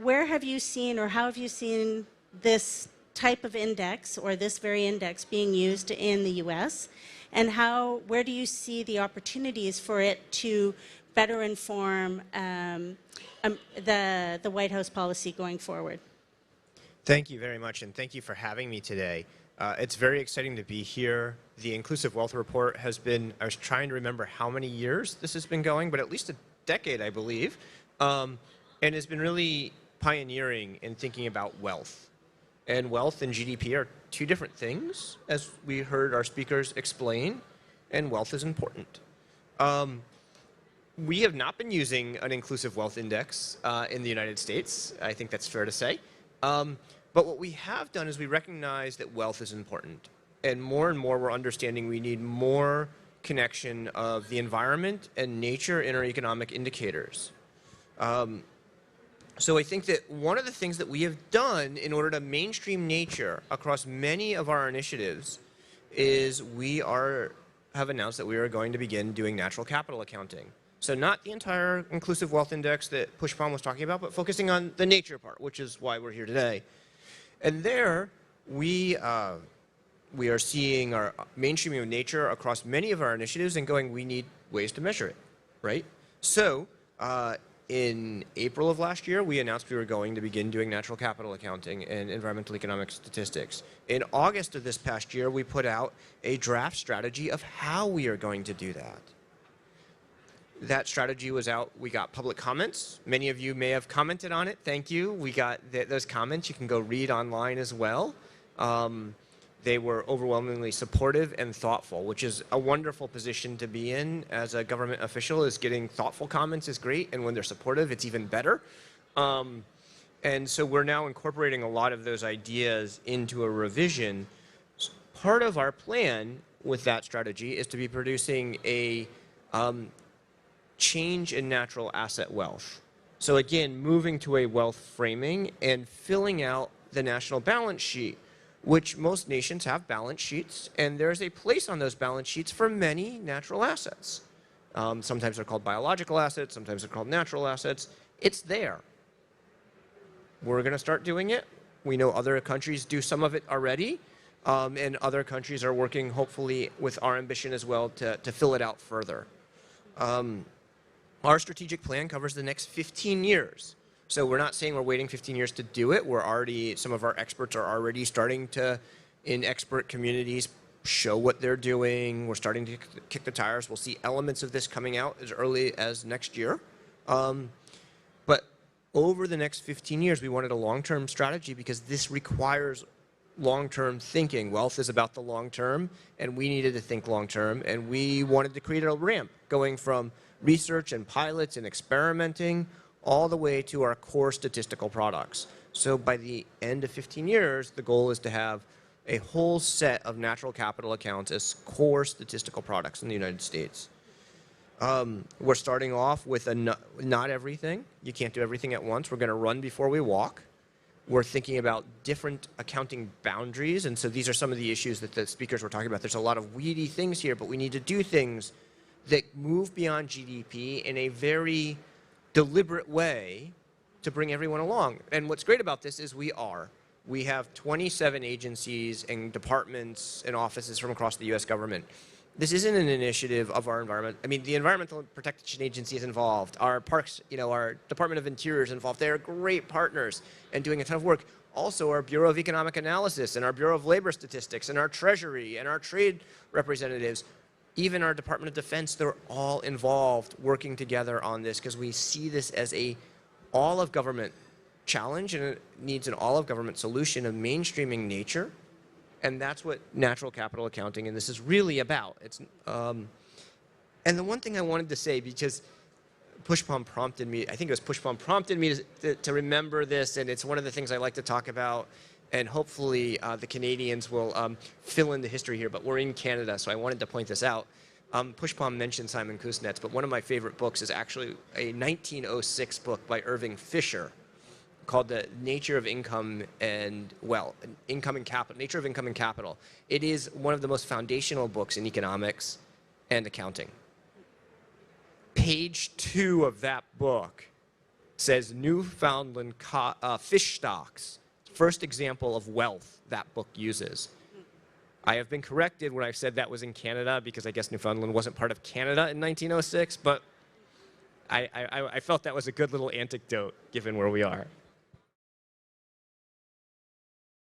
where have you seen, or how have you seen this type of index, or this very index, being used in the U.S., and where do you see the opportunities for it to better inform the White House policy going forward? Thank you very much, and thank you for having me today. It's very exciting to be here. The Inclusive Wealth Report has been, I was trying to remember how many years this has been going, but at least a decade, I believe, and has been really pioneering in thinking about wealth. And wealth and GDP are two different things, as we heard our speakers explain, and wealth is important. We have not been using an inclusive wealth index in the United States. I think that's fair to say. But what we have done is we recognize that wealth is important. And more we're understanding we need more connection of the environment and nature in our economic indicators. So I think that one of the things that we have done in order to mainstream nature across many of our initiatives is we have announced that we are going to begin doing natural capital accounting. So not the entire Inclusive Wealth Index that Pushpam was talking about, but focusing on the nature part, which is why we're here today. And there, we are seeing our mainstreaming of nature across many of our initiatives and going, we need ways to measure it, right? So in April of last year, we announced we were going to begin doing natural capital accounting and environmental economic statistics. In August of this past year, we put out a draft strategy of how we are going to do that. That strategy was out. We got public comments. Many of you may have commented on it. Thank you. We got those comments. You can go read online as well. They were overwhelmingly supportive and thoughtful, which is a wonderful position to be in as a government official. Is getting thoughtful comments is great, and when they're supportive, it's even better. And so we're now incorporating a lot of those ideas into a revision. Part of our plan with that strategy is to be producing a change in natural asset wealth. So again, moving to a wealth framing and filling out the national balance sheet, which most nations have balance sheets, and there's a place on those balance sheets for many natural assets. Sometimes they're called biological assets, sometimes they're called natural assets. It's there. We're going to start doing it. We know other countries do some of it already, and other countries are working, hopefully, with our ambition as well to fill it out further. Our strategic plan covers the next 15 years. So we're not saying we're waiting 15 years to do it. Some of our experts are already starting to, in expert communities, show what they're doing. We're starting to kick the tires. We'll see elements of this coming out as early as next year. But over the next 15 years, we wanted a long-term strategy because this requires long-term thinking. Wealth is about the long term, and we needed to think long-term, and we wanted to create a ramp going from research and pilots and experimenting all the way to our core statistical products. So by the end of 15 years, the goal is to have a whole set of natural capital accounts as core statistical products in the United States. We're starting off with not everything. You can't do everything at once. We're going to run before we walk. We're thinking about different accounting boundaries, and so these are some of the issues that the speakers were talking about. There's a lot of weedy things here, but we need to do things that move beyond GDP in a very deliberate way to bring everyone along. And what's great about this is we have 27 agencies and departments and offices from across the U.S. government. This isn't an initiative of our environment. I mean, the Environmental Protection Agency is involved. Our parks, our Department of Interior is involved. They are great partners and doing a ton of work. Also, our Bureau of Economic Analysis and our Bureau of Labor Statistics and our Treasury and our trade representatives, even our Department of Defense, they're all involved working together on this because we see this as a all-of-government challenge, and it needs an all-of-government solution of mainstreaming nature. And that's what natural capital accounting and this is really about. And the one thing I wanted to say, because Pushpam prompted me, I think it was Pushpam prompted me to remember this, and it's one of the things I like to talk about, and hopefully the Canadians will fill in the history here, but we're in Canada, so I wanted to point this out. Pushpam mentioned Simon Kuznets, but one of my favorite books is actually a 1906 book by Irving Fisher called The Nature of Income and Wealth, Nature of Income and Capital. It is one of the most foundational books in economics and accounting. Page 2 of that book says Newfoundland fish stocks. First example of wealth that book uses. I have been corrected when I've said that was in Canada because I guess Newfoundland wasn't part of Canada in 1906, but I felt that was a good little anecdote given where we are.